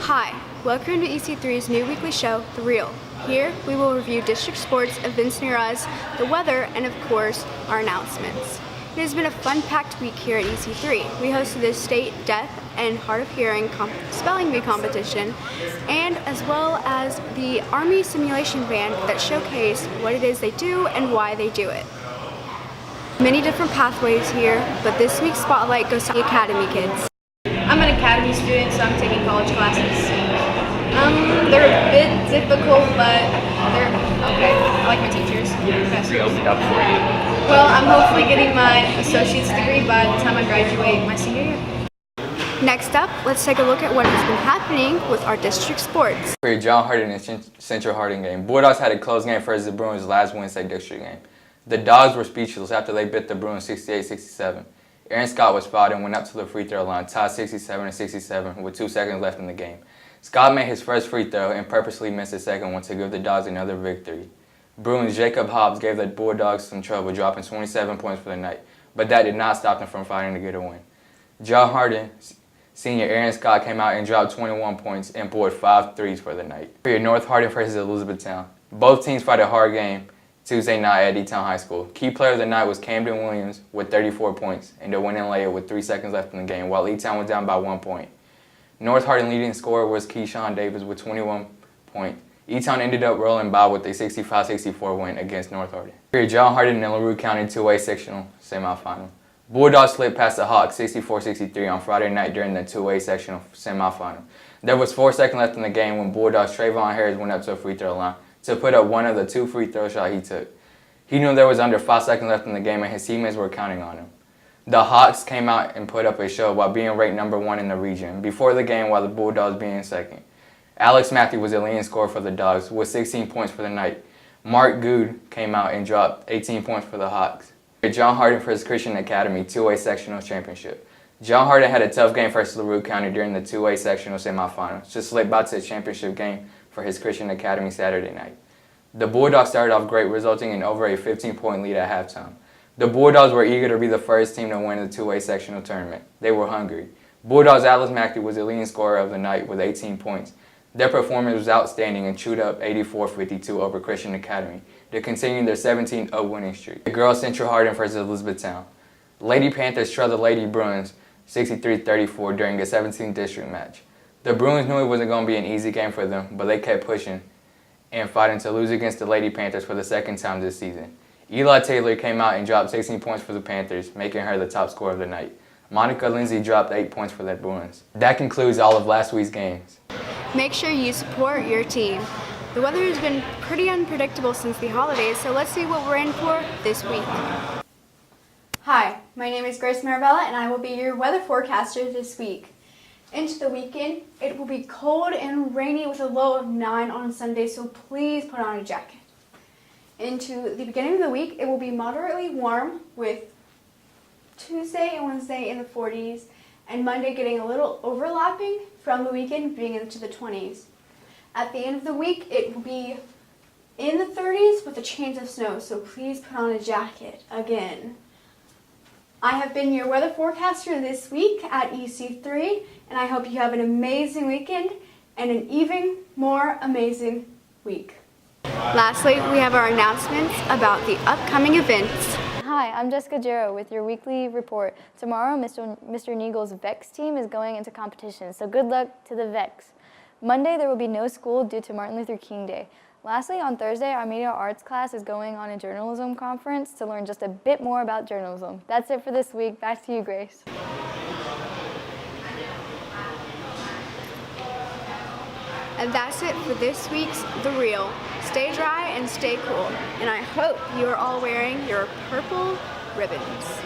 Hi, welcome to EC3's new weekly show, The Real. Here, we will review district sports, events near us, the weather, and of course, our announcements. It has been a fun-packed week here at EC3. We hosted the state deaf and hard of hearing spelling bee competition, and as well as the Army simulation band that showcased what it is they do and why they do it. Many different pathways here, but this week's spotlight goes to the Academy kids. I'm an Academy student, so I'm taking college classes. They're a bit difficult, but they're okay. I like my teachers. Well, I'm hopefully getting my associate's degree by the time I graduate my senior year. Next up, let's take a look at what has been happening with our district sports. For your John Harding and Central Harding game, Bulldogs had a close game versus the Bruins last Wednesday district game. The Dogs were speechless after they bit the Bruins 68-67. Aaron Scott was fouled and went up to the free throw line, tied 67-67 with 2 seconds left in the game. Scott made his first free throw and purposely missed the second one to give the Dogs another victory. Bruins Jacob Hobbs gave the Bulldogs some trouble, dropping 27 points for the night, but that did not stop them from fighting to get a win. John Harding senior Aaron Scott came out and dropped 21 points and poured 5 threes for the night. For your North Harding versus Elizabethtown, both teams fought a hard game Tuesday night at E-Town High School. Key player of the night was Camden Williams with 34 points and the winning layup with 3 seconds left in the game, while E-Town was down by 1 point. North Harding leading scorer was Keyshawn Davis with 21 points. E-Town ended up rolling by with a 65-64 win against North Harding. Here, John Harding and LaRue County 2A sectional semifinal. Bulldogs slipped past the Hawks 64-63 on Friday night during the 2A sectional semifinal. There was 4 seconds left in the game when Bulldogs Trayvon Harris went up to a free throw line to put up one of the 2 free throw shots he took. He knew there was under 5 seconds left in the game and his teammates were counting on him. The Hawks came out and put up a show while being ranked number 1 in the region before the game, while the Bulldogs being second. Alex Matthew was the leading scorer for the Dogs with 16 points for the night. Mark Good came out and dropped 18 points for the Hawks. John Harding for his Christian Academy 2A sectional championship. John Harding had a tough game versus LaRue County during the 2A sectional semifinal to slip by to the championship game for his Christian Academy Saturday night. The Bulldogs started off great, resulting in over a 15-point lead at halftime. The Bulldogs were eager to be the first team to win the 2A sectional tournament. They were hungry. Bulldogs' Alex Matthew was the leading scorer of the night with 18 points. Their performance was outstanding and chewed up 84-52 over Christian Academy to continue their 17-0 winning streak. The girls Central Harding versus Elizabethtown. Lady Panthers trailed the Lady Bruins 63-34 during a 17th district match. The Bruins knew it wasn't going to be an easy game for them, but they kept pushing and fighting to lose against the Lady Panthers for the second time this season. Eli Taylor came out and dropped 16 points for the Panthers, making her the top scorer of the night. Monica Lindsay dropped 8 points for the Bruins. That concludes all of last week's games. Make sure you support your team. The weather has been pretty unpredictable since the holidays, so let's see what we're in for this week. Hi, my name is Grace Marabella, and I will be your weather forecaster this week. Into the weekend, it will be cold and rainy with a low of 9 on Sunday, so please put on a jacket. Into the beginning of the week, it will be moderately warm with Tuesday and Wednesday in the 40s and Monday getting a little overlapping from the weekend being into the 20s. At the end of the week, it will be in the 30s with a chance of snow, so please put on a jacket again. I have been your weather forecaster this week at EC3, and I hope you have an amazing weekend and an even more amazing week. Lastly, we have our announcements about the upcoming events. Hi, I'm Jessica Jarrow with your weekly report. Tomorrow, Mr. Neagle's VEX team is going into competition, so good luck to the VEX. Monday, there will be no school due to Martin Luther King Day. Lastly, on Thursday, our media arts class is going on a journalism conference to learn just a bit more about journalism. That's it for this week. Back to you, Grace. And that's it for this week's The Real. Stay dry and stay cool. And I hope you are all wearing your purple ribbons.